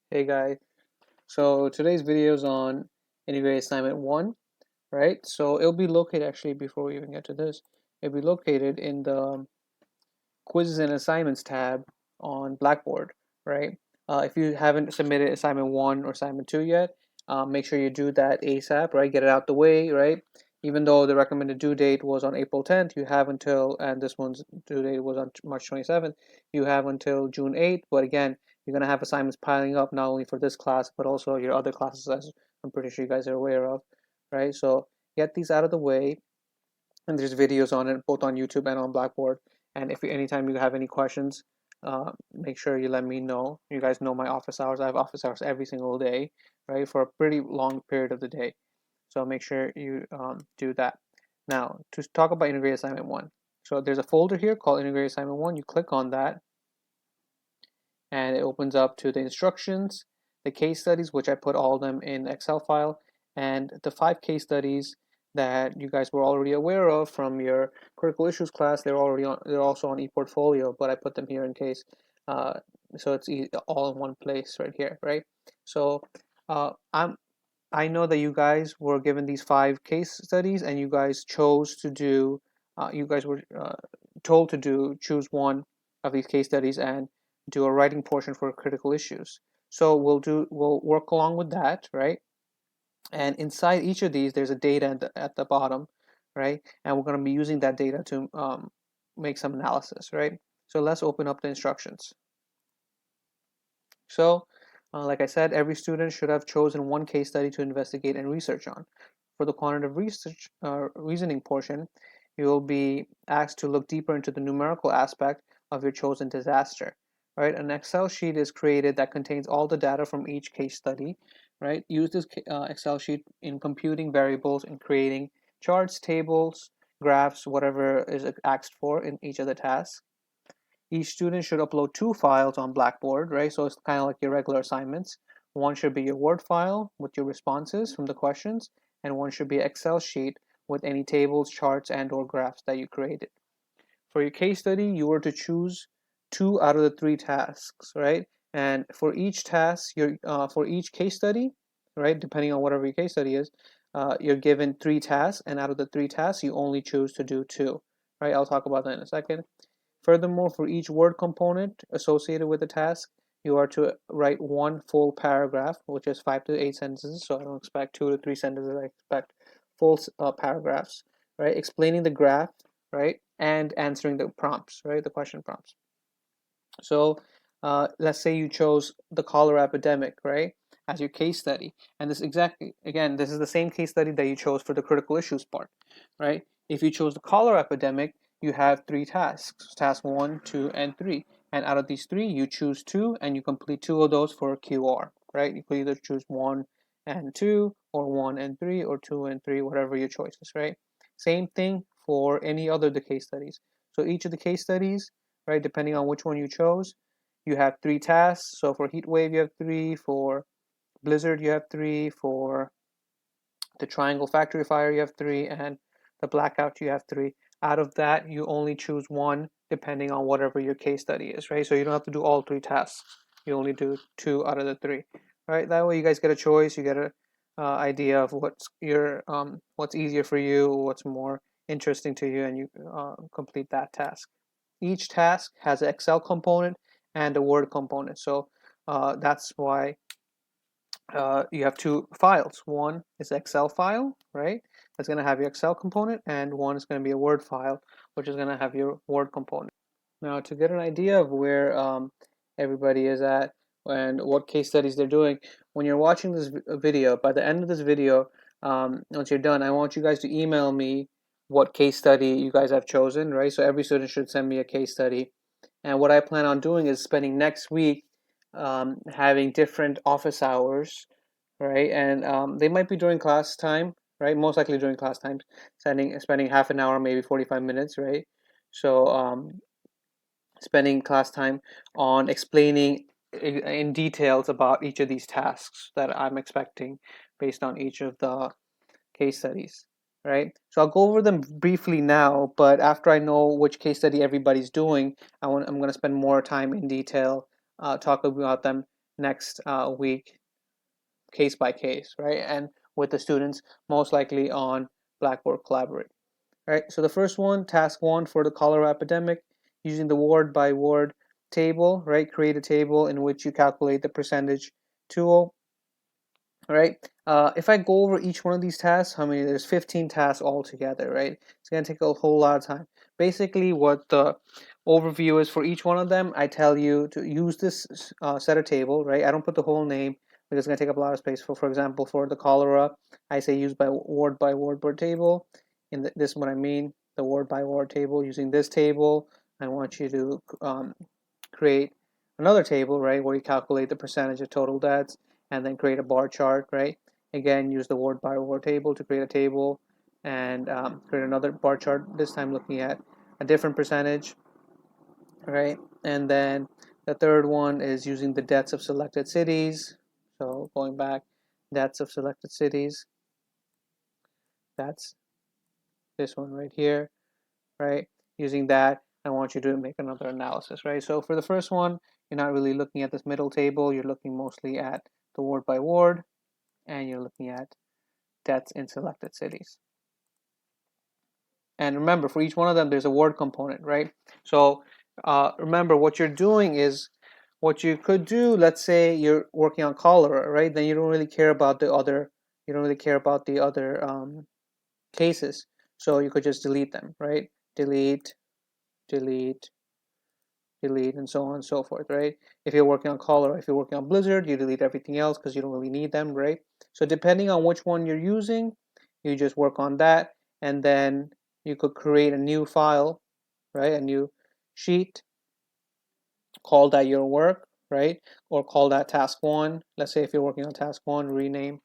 Hey guys, so today's video is on integrated assignment 1, right? So it'll be located, actually, before we even get to this, it'll be located in the quizzes and assignments tab on Blackboard, right? If you haven't submitted assignment 1 or assignment 2 yet, make sure you do that ASAP, right? Get it out the way, right? Even though the recommended due date was on April 10th, you have until, and this one's due date was on March 27th, you have until June 8th. But again, you're going to have assignments piling up not only for this class, but also your other classes, as I'm pretty sure you guys are aware of, right? So get these out of the way, and there's videos on it both on YouTube and on Blackboard. And if anytime you have any questions, make sure you let me know. You guys know my office hours. I have office hours every single day, right, for a pretty long period of the day. So make sure you do that. Now, to talk about integrated assignment 1. So there's a folder here called integrated assignment 1. You click on that, and it opens up to the instructions, the case studies, which I put all of them in Excel file, and the 5 case studies that you guys were already aware of from your critical issues class. They're also on ePortfolio, but I put them here in case, so it's all in one place right here, right? So I know that you guys were given these 5 case studies, and you guys chose to do, you guys were told to choose one of these case studies and do a writing portion for critical issues. So we'll work along with that, right? And inside each of these, there's a data at the bottom, right? And we're going to be using that data to make some analysis, right? So let's open up the instructions. So, like I said, every student should have chosen one case study to investigate and research on. For the quantitative research reasoning portion, you will be asked to look deeper into the numerical aspect of your chosen disaster. Right, an Excel sheet is created that contains all the data from each case study. Right, use this Excel sheet in computing variables and creating charts, tables, graphs, whatever is asked for in each of the tasks. Each student should upload 2 files on Blackboard, right? So it's kind of like your regular assignments. One should be your Word file with your responses from the questions, and one should be an Excel sheet with any tables, charts, and/or graphs that you created. For your case study, you were to choose 2 out of the 3 tasks, right? And for each task, for each case study, right, depending on whatever your case study is, you're given 3 tasks, and out of the 3 tasks, you only choose to do 2, right? I'll talk about that in a second. Furthermore, for each word component associated with the task, you are to write 1 full paragraph, which is 5 to 8 sentences. So I don't expect 2 to 3 sentences. I expect full paragraphs, right? Explaining the graph, right, and answering the prompts, right, the question prompts. So let's say you chose the cholera epidemic, right, as your case study, and this is the same case study that you chose for the critical issues part, right? If you chose the cholera epidemic, you have 3 tasks: task 1, 2, and 3, and out of these 3, you choose 2, and you complete 2 of those for a QR, right? You could either choose 1 and 2, or 1 and 3, or 2 and 3, whatever your choice is, right? Same thing for any other of the case studies. So each of the case studies, right, depending on which one you chose, you have 3 tasks. So for heat wave, you have 3. For blizzard, you have 3. For the triangle factory fire, you have 3. And the blackout, you have 3. Out of that, you only choose 1 depending on whatever your case study is, right? So you don't have to do all 3 tasks. You only do 2 out of the 3, right? That way you guys get a choice. You get a idea of what's easier for you, what's more interesting to you, and you complete that task. Each task has an Excel component and a Word component. So that's why you have 2 files. One is an Excel file, right? That's going to have your Excel component, and one is going to be a Word file, which is going to have your Word component. Now, to get an idea of where everybody is at and what case studies they're doing, when you're watching this video, by the end of this video, once you're done, I want you guys to email me what case study you guys have chosen, right? So every student should send me a case study. And what I plan on doing is spending next week having different office hours, right? And they might be during class time, right? Most likely during class time, spending half an hour, maybe 45 minutes, right? So spending class time on explaining in details about each of these tasks that I'm expecting based on each of the case studies, right? So I'll go over them briefly now, but after I know which case study everybody's doing, I'm going to spend more time in detail talking about them next week, case by case, right? And with the students most likely on Blackboard Collaborate. Right, so the first one, task one for the cholera epidemic, using the ward by ward table, right? Create a table in which you calculate the percentage tool. All right, if I go over each one of these tasks, how many? There's 15 tasks altogether, right? It's gonna take a whole lot of time. Basically, what the overview is for each one of them, I tell you to use this set a table, right? I don't put the whole name because it's gonna take up a lot of space. For example, for the cholera, I say use by ward table. This is what I mean, the ward by ward table. Using this table, I want you to create another table, right, where you calculate the percentage of total deaths and then create a bar chart, right? Again, use the word by word table to create a table and create another bar chart, this time looking at a different percentage, right? And then the third one is using the deaths of selected cities. So going back, deaths of selected cities, that's this one right here, right? Using that, I want you to make another analysis, right? So for the first one, you're not really looking at this middle table, you're looking mostly at the ward by ward, and you're looking at deaths in selected cities. And remember, for each one of them, there's a word component, right? So remember, what you're doing is, what you could do, let's say you're working on cholera, right? Then you don't really care about the other, cases. So you could just delete them, right? Delete, delete, delete, and so on and so forth, right? If you're working on cholera, if you're working on blizzard, you delete everything else because you don't really need them, right? So depending on which one you're using, you just work on that, and then you could create a new file, right? A new sheet, call that your work, right? Or call that task one. Let's say if you're working on task one, rename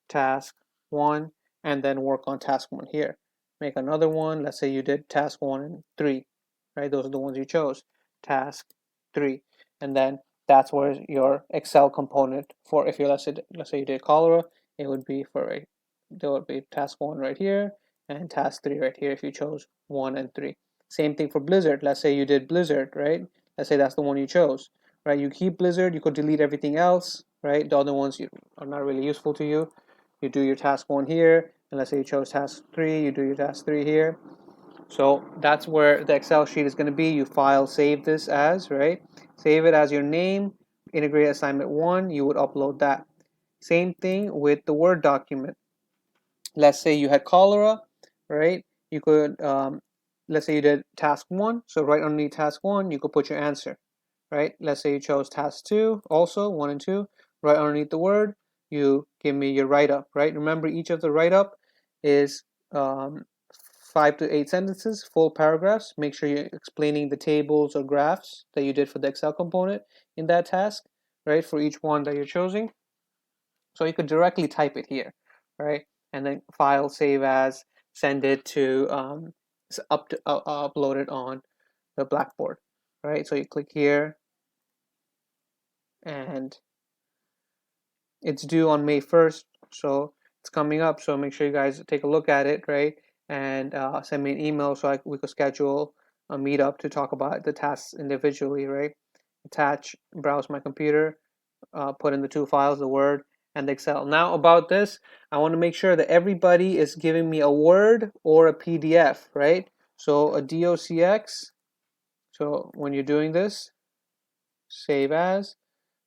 task one, and then work on task one here. Make another one. Let's say you did task 1 and 3, right? Those are the ones you chose. Task 3, and then that's where your Excel component for, if you let's say you did cholera, it would be there would be task 1 right here and task 3 right here if you chose 1 and 3. Same thing for blizzard. Let's say you did blizzard, right? Let's say that's the one you chose, right? You keep blizzard, you could delete everything else, right? The other ones are not really useful to you. You do your task 1 here, and let's say you chose task 3, you do your task 3 here. So that's where the Excel sheet is going to be. You file, save this as, right? Save it as your name, integrate assignment 1, you would upload that. Same thing with the Word document. Let's say you had cholera, right? You could, let's say you did task 1, so right underneath task 1, you could put your answer, right? Let's say you chose task 2, also 1 and 2, right underneath the word, you give me your write-up, right? Remember, each of the write-up is 5 to 8 sentences, full paragraphs. Make sure you're explaining the tables or graphs that you did for the Excel component in that task, right? For each one that you're choosing. So you could directly type it here, right? And then file, save as, send it to, upload it on the Blackboard, right? So you click here, and it's due on May 1st, so it's coming up. So make sure you guys take a look at it, right? And send me an email so we could schedule a meetup to talk about the tasks individually, right? Attach, browse my computer, put in the 2 files, the Word and the Excel. Now about this, I want to make sure that everybody is giving me a Word or a PDF, right? So a docx. So when you're doing this, save as,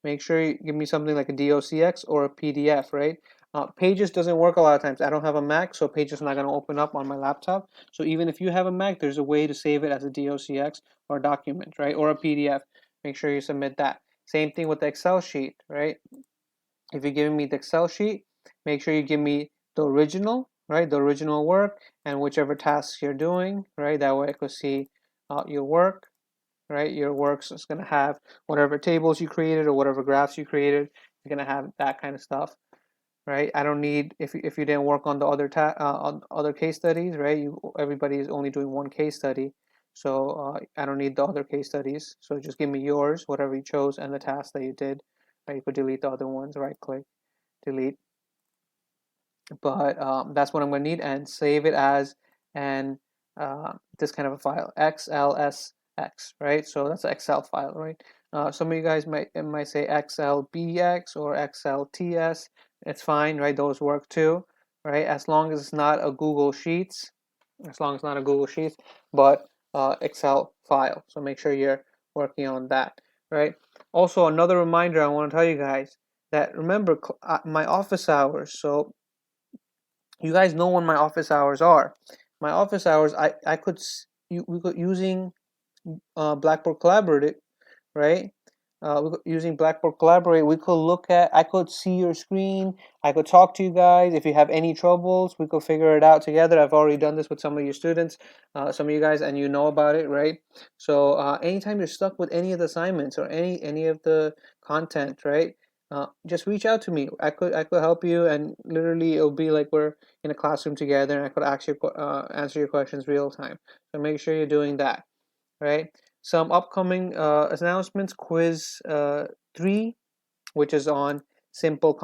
make sure you give me something like a docx or a PDF, right? Pages doesn't work a lot of times. I don't have a Mac, so Pages is not going to open up on my laptop. So even if you have a Mac, there's a way to save it as a docx or a document, right? Or a PDF. Make sure you submit that. Same thing with the Excel sheet, right? If you're giving me the Excel sheet, make sure you give me the original, right? The original work and whichever tasks you're doing, right? That way I could see your work, right? Your works is going to have whatever tables you created or whatever graphs you created. You're going to have that kind of stuff, right? I don't need, if you didn't work on the on other case studies, right? Everybody is only doing one case study, so I don't need the other case studies. So just give me yours, whatever you chose, and the task that you did. Right? You could delete the other ones. Right click, delete. But that's what I'm going to need, and save it as an this kind of a file, XLSX, right? So that's an Excel file, right? Some of you guys might say XLBX or XLTS. It's fine, right? Those work too, right? As long as it's not a Google Sheets, but Excel file. So make sure you're working on that, right? Also, another reminder I want to tell you guys that remember my office hours. So you guys know when my office hours are. My office hours, I could we could using Blackboard Collaborate, right? Using Blackboard Collaborate, I could see your screen, I could talk to you guys. If you have any troubles, we could figure it out together. I've already done this with some of your students, some of you guys, and you know about it, right? So anytime you're stuck with any of the assignments or any of the content, right? Just reach out to me. I could help you, and literally it'll be like we're in a classroom together, and I could answer your questions real time. So make sure you're doing that, right? Some upcoming announcements: quiz 3, which is on simple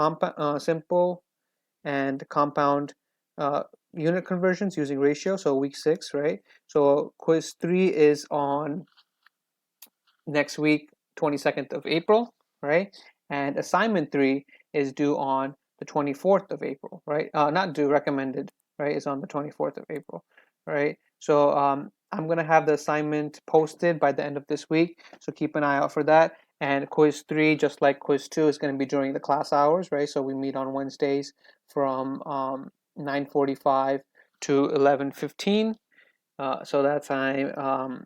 and compound uh, unit conversions using ratio, so week 6, right? So quiz 3 is on next week, 22nd of April, right? And assignment 3 is due on the 24th of April, right? Not due, recommended, right? Is on the 24th of April, right? So I'm gonna have the assignment posted by the end of this week, so keep an eye out for that. And quiz 3, just like quiz 2, is going to be during the class hours, right? So we meet on Wednesdays from 9:45 to 11:15. So that time,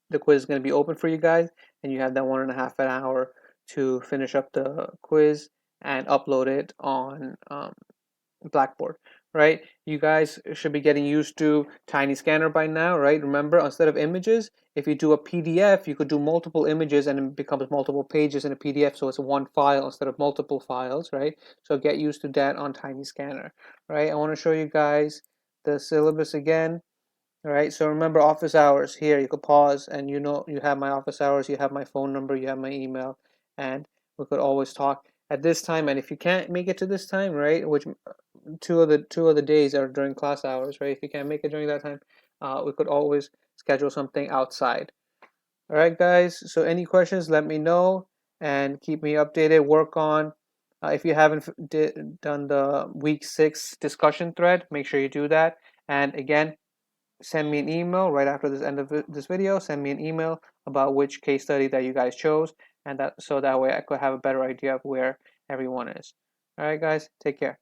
the quiz is going to be open for you guys, and you have that 1.5 an hour to finish up the quiz and upload it on Blackboard, right? You guys should be getting used to Tiny Scanner by now, right? Remember, instead of images, if you do a PDF, you could do multiple images and it becomes multiple pages in a PDF, so it's one file instead of multiple files, right? So get used to that on Tiny Scanner, right? I want to show you guys the syllabus again. All right, so remember office hours here. You could pause and you have my office hours, you have my phone number, you have my email, and we could always talk at this time. And if you can't make it to this time, right, which two of the days are during class hours, right? If you can't make it during that time, we could always schedule something outside. All right, guys. So any questions, let me know and keep me updated. Work on if you haven't done the week 6 discussion thread, make sure you do that. And again, send me an email right after this end of this video. Send me an email about which case study that you guys chose, and that way I could have a better idea of where everyone is. All right, guys, take care.